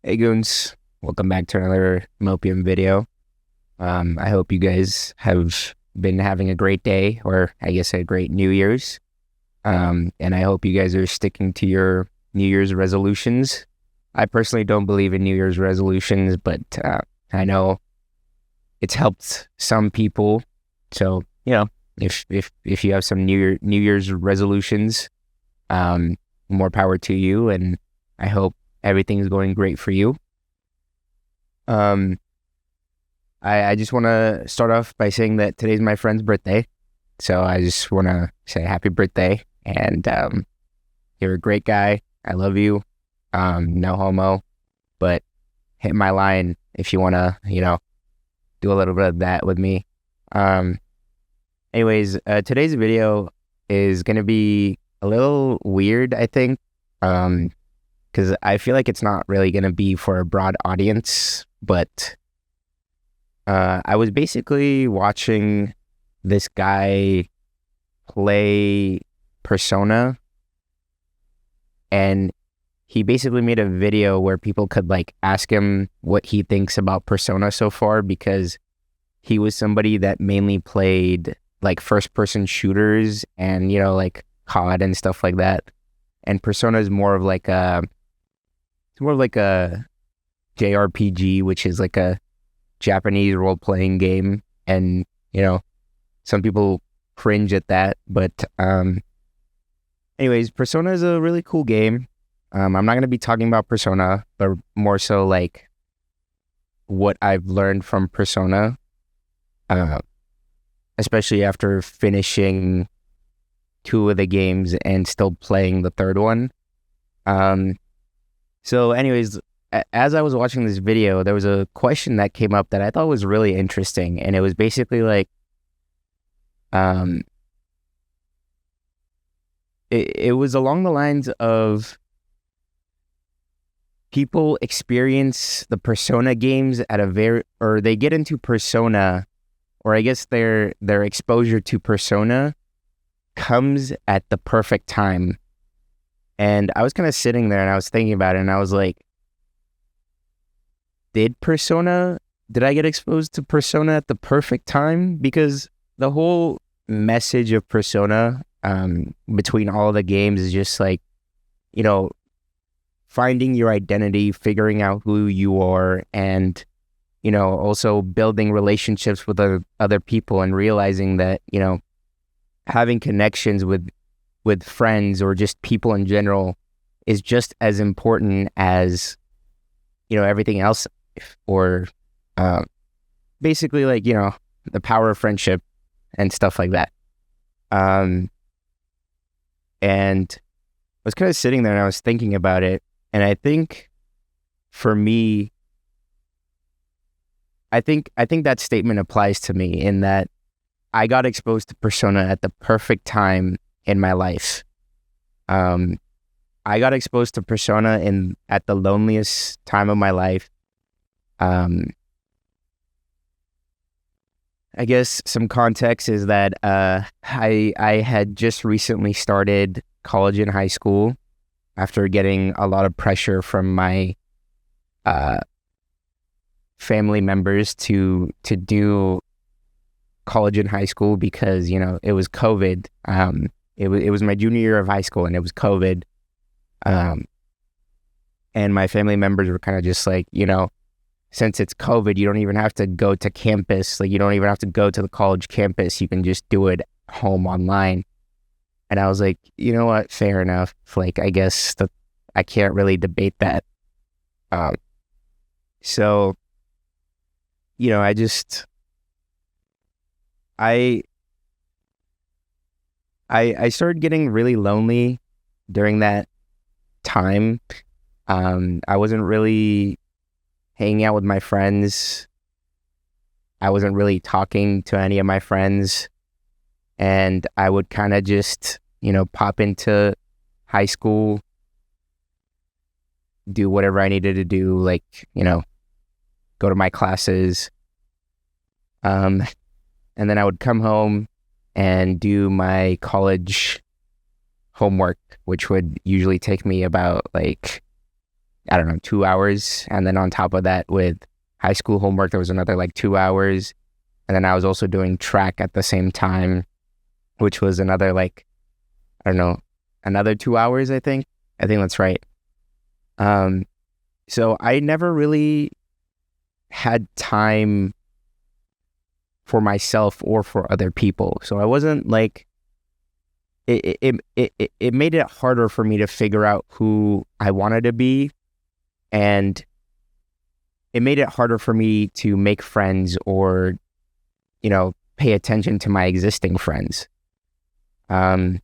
Hey Goons, welcome back to another Mopium video. I hope you guys have been having a great day, or I guess a great New Year's. And I hope you guys are sticking to your New Year's resolutions. I personally don't believe in New Year's resolutions, but I know it's helped some people. So, if you have some New Year's resolutions, more power to you, and I hope everything's going great for you. Um, I just want to start off by saying that today's my friend's birthday. So I just want to say happy birthday. And you're a great guy. I love you. No homo. But hit my line if you want to, do a little bit of that with me. Anyways, today's video is going to be a little weird, I think. Because I feel like it's not really going to be for a broad audience, but I was basically watching this guy play Persona, and he basically made a video where people could ask him what he thinks about Persona so far, because he was somebody that mainly played first person shooters and COD and stuff like that. And Persona is more of it's more like a JRPG, which is like a Japanese role-playing game. And, some people cringe at that. But anyways, Persona is a really cool game. I'm not going to be talking about Persona, but more so what I've learned from Persona, especially after finishing 2 of the games and still playing the 3rd one. So anyways, as I was watching this video, there was a question that came up that I thought was really interesting. And it was basically it was along the lines of people experience the Persona games at or they get into Persona, or I guess their exposure to Persona comes at the perfect time. And I was kind of sitting there and I was thinking about it, and I was like, did I get exposed to Persona at the perfect time? Because the whole message of Persona, between all the games, is just finding your identity, figuring out who you are, and, also building relationships with other people, and realizing that, having connections with friends or just people in general is just as important as, everything else, or basically the power of friendship and stuff like that. And I was kind of sitting there and I was thinking about it, and I think for me, I think that statement applies to me, in that I got exposed to Persona at the perfect time in my life. I got exposed to Persona at the loneliest time of my life. I guess some context is that I had just recently started college and high school after getting a lot of pressure from my family members to do college and high school, because it was COVID. It was my junior year of high school, and it was COVID. And my family members were kind of just since it's COVID, you don't even have to go to campus. You don't even have to go to the college campus. You can just do it home online. And I was like, you know what? Fair enough. I guess that I can't really debate that. So, I just, I started getting really lonely during that time. I wasn't really hanging out with my friends. I wasn't really talking to any of my friends. And I would kind of just, pop into high school, do whatever I needed to do, go to my classes. And then I would come home and do my college homework, which would usually take me about I don't know, 2 hours. And then on top of that, with high school homework, there was another like 2 hours. And then I was also doing track at the same time, which was another like, I don't know, another 2 hours, I think. I think that's right. So I never really had time for myself or for other people. So I wasn't like, it made it harder for me to figure out who I wanted to be. And it made it harder for me to make friends or, pay attention to my existing friends. And,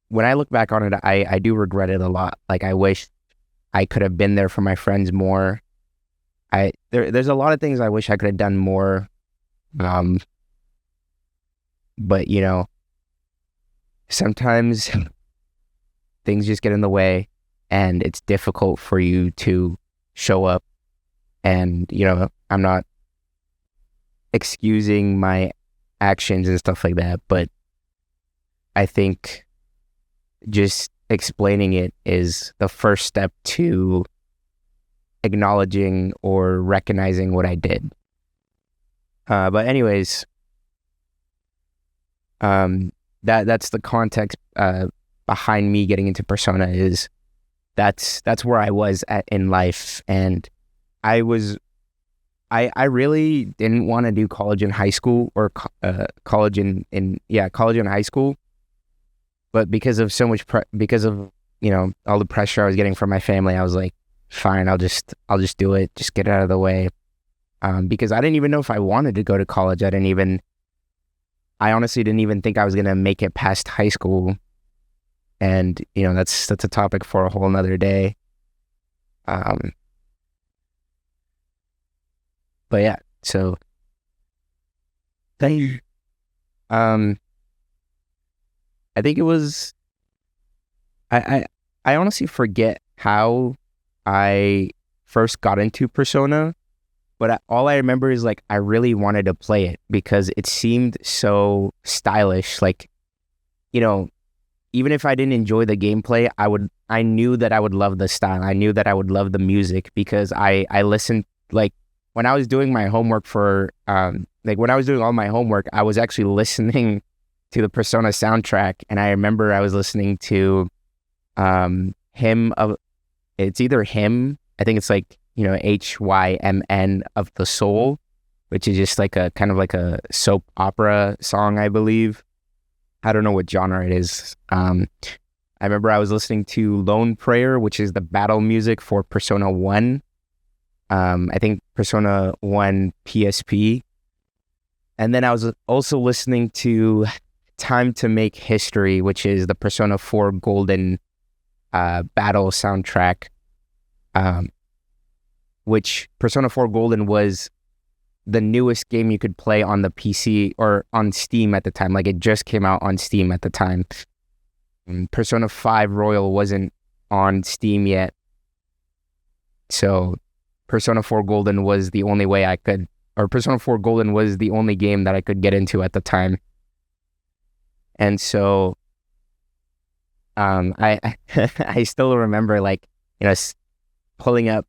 when I look back on it, I do regret it a lot. Like, I wish I could have been there for my friends more. There's a lot of things I wish I could have done more. But, sometimes things just get in the way and it's difficult for you to show up. And, I'm not excusing my actions and stuff like that, but I think just explaining it is the first step to acknowledging or recognizing what I did. But anyways, that's the context behind me getting into Persona. Is that's where I was in life, and I really didn't want to do college in high school, or college in high school. But because of so much because of all the pressure I was getting from my family, I was like, fine, I'll just do it, just get it out of the way. Because I didn't even know if I wanted to go to college. I honestly didn't even think I was gonna make it past high school. And that's a topic for a whole nother day. But yeah, so I think it was, I honestly forget how I first got into Persona, but all I remember is like I really wanted to play it because it seemed so stylish. Like, even if I didn't enjoy the gameplay, I knew that I would love the style. I knew that I would love the music because I listened, like when I was doing my homework when I was doing all my homework, I was actually listening to the Persona soundtrack, and I remember I was listening to it's either Hymn, I think it's like HYMN of the Soul, which is just like a kind of like a soap opera song, I believe. I don't know what genre it is. I remember I was listening to Lone Prayer, which is the battle music for Persona 1. I think Persona 1 PSP. And then I was also listening to Time to Make History, which is the Persona 4 Golden battle soundtrack, which Persona 4 Golden was the newest game you could play on the PC or on Steam at the time. Like, it just came out on Steam at the time. Persona 5 Royal wasn't on Steam yet. So Persona 4 Golden was the only way Persona 4 Golden was the only game that I could get into at the time. And so I I still remember pulling up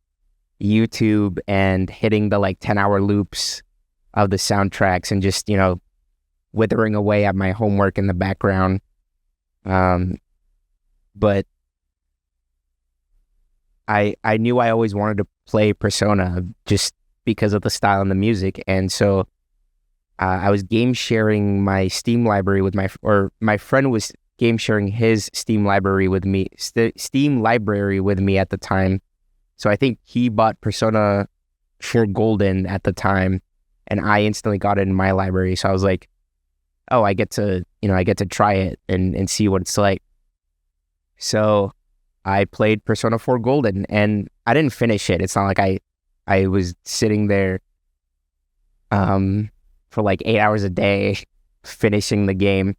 YouTube and hitting the 10-hour loops of the soundtracks and just withering away at my homework in the background. But I knew I always wanted to play Persona just because of the style and the music, and so I was game sharing my Steam library with my friend was game sharing his Steam library with me at the time. So I think he bought Persona 4 Golden at the time, and I instantly got it in my library. So I was like, oh, I get to try it and see what it's like. So I played Persona 4 Golden, and I didn't finish it. It's not like I was sitting there for 8 hours a day finishing the game.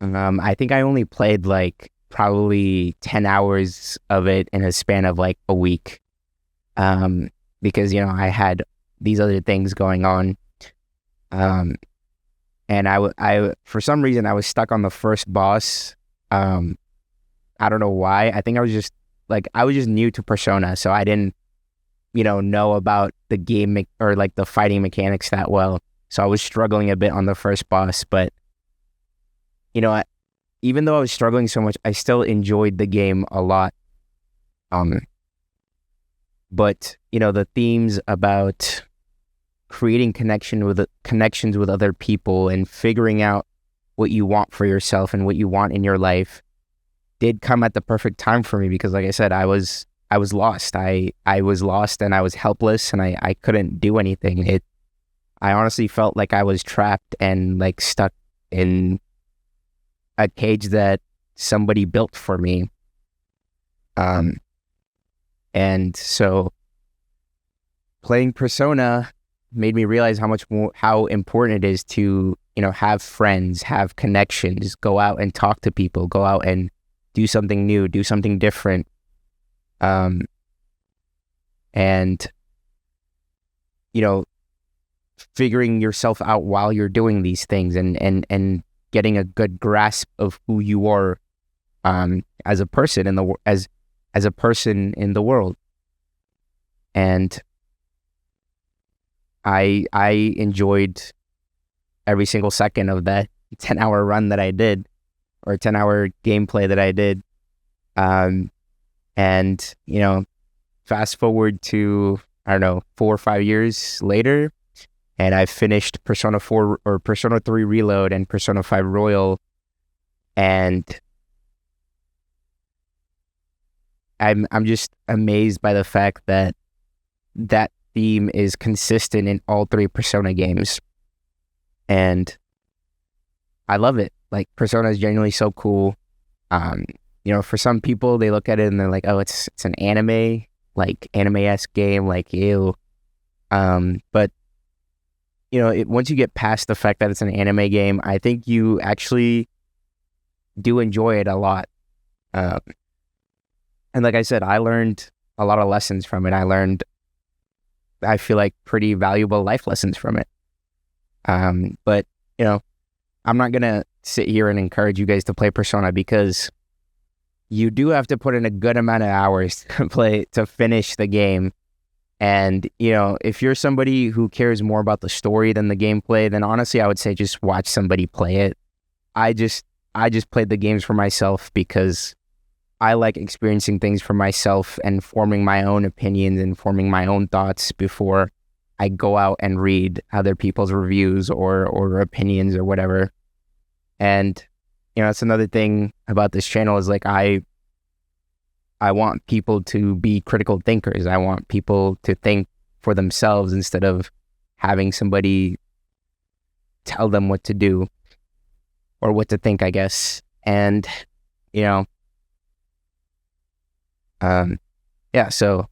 I think I only played probably 10 hours of it in a span of a week. Because, I had these other things going on. And I for some reason, I was stuck on the first boss. I don't know why. I think I was just like I was just new to Persona, so I didn't, know about the or like the fighting mechanics that well. So I was struggling a bit on the first boss, but you know, even though I was struggling so much, I still enjoyed the game a lot. But the themes about creating connections with other people and figuring out what you want for yourself and what you want in your life did come at the perfect time for me, because like I said, I was lost. I was lost and I was helpless and I couldn't do anything. I honestly felt like I was trapped and like stuck in a cage that somebody built for me. And so playing Persona made me realize how important it is to, have friends, have connections, go out and talk to people, go out and do something new, do something different. And, figuring yourself out while you're doing these things and getting a good grasp of who you are, as a person as a person in the world. And I enjoyed every single second of that 10-hour run that I did, or 10-hour gameplay that I did. And, fast forward to, I don't know, 4 or 5 years later, and I finished Persona 4 or Persona 3 Reload and Persona 5 Royal. And I'm just amazed by the fact that that theme is consistent in all 3 Persona games. And I love it. Like, Persona is genuinely so cool. For some people, they look at it and they're like, oh, it's an anime, like anime-esque game, like, ew. But, once you get past the fact that it's an anime game, I think you actually do enjoy it a lot. And like I said, I learned a lot of lessons from it. I feel like pretty valuable life lessons from it. But, I'm not going to sit here and encourage you guys to play Persona, because you do have to put in a good amount of hours to finish the game. And, if you're somebody who cares more about the story than the gameplay, then honestly, I would say just watch somebody play it. I just played the games for myself because I like experiencing things for myself and forming my own opinions and forming my own thoughts before I go out and read other people's reviews or opinions or whatever. And, that's another thing about this channel is like, I want people to be critical thinkers. I want people to think for themselves instead of having somebody tell them what to do or what to think, I guess. And, so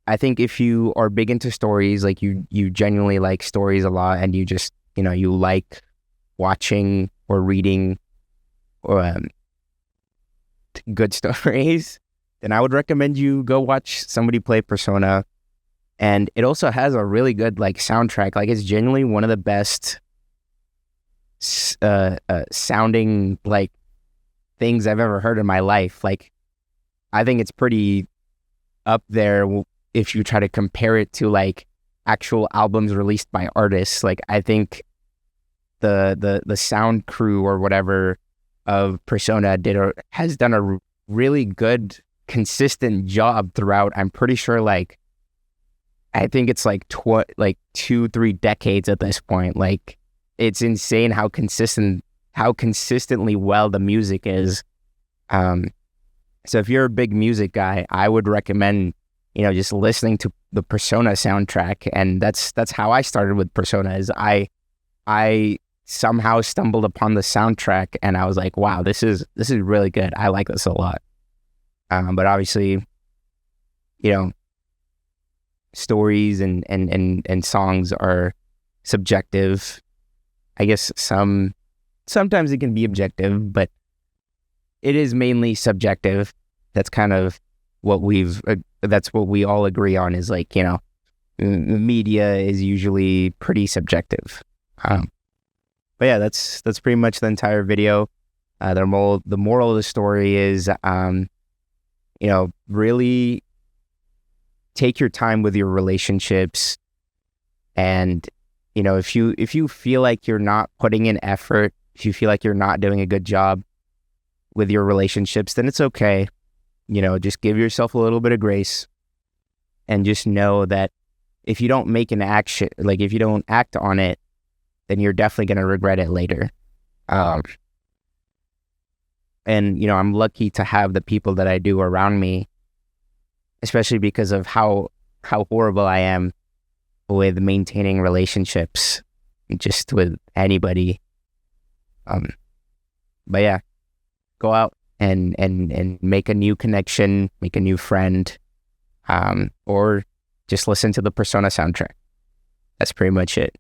I think if you are big into stories, like you genuinely like stories a lot, and you just, you like watching or reading or good stories, then I would recommend you go watch somebody play Persona. And it also has a really good like soundtrack. Like, it's genuinely one of the best sounding like things I've ever heard in my life. Like, I think it's pretty up there if you try to compare it to like actual albums released by artists. Like, I think the sound crew or whatever of Persona has done a really good, consistent job throughout. I'm pretty sure, like, I think it's like 2-3 decades at this point. Like, it's insane how consistently well the music is. So if you're a big music guy, I would recommend, just listening to the Persona soundtrack. And that's how I started with Persona. Is I somehow stumbled upon the soundtrack and I was like, wow, this is really good. I like this a lot. But obviously, stories and songs are subjective. I guess sometimes it can be objective, but it is mainly subjective. That's kind of what that's what we all agree on, is like, media is usually pretty subjective. But yeah, that's pretty much the entire video. The moral of the story is, really take your time with your relationships. And, if you feel like you're not putting in effort, if you feel like you're not doing a good job with your relationships, then it's okay. Just give yourself a little bit of grace, and just know that if you don't make an action, like if you don't act on it, then you're definitely going to regret it later. And, I'm lucky to have the people that I do around me, especially because of how horrible I am with maintaining relationships, just with anybody. But yeah, go out and make a new connection, make a new friend, or just listen to the Persona soundtrack. That's pretty much it.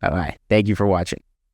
All right. Thank you for watching.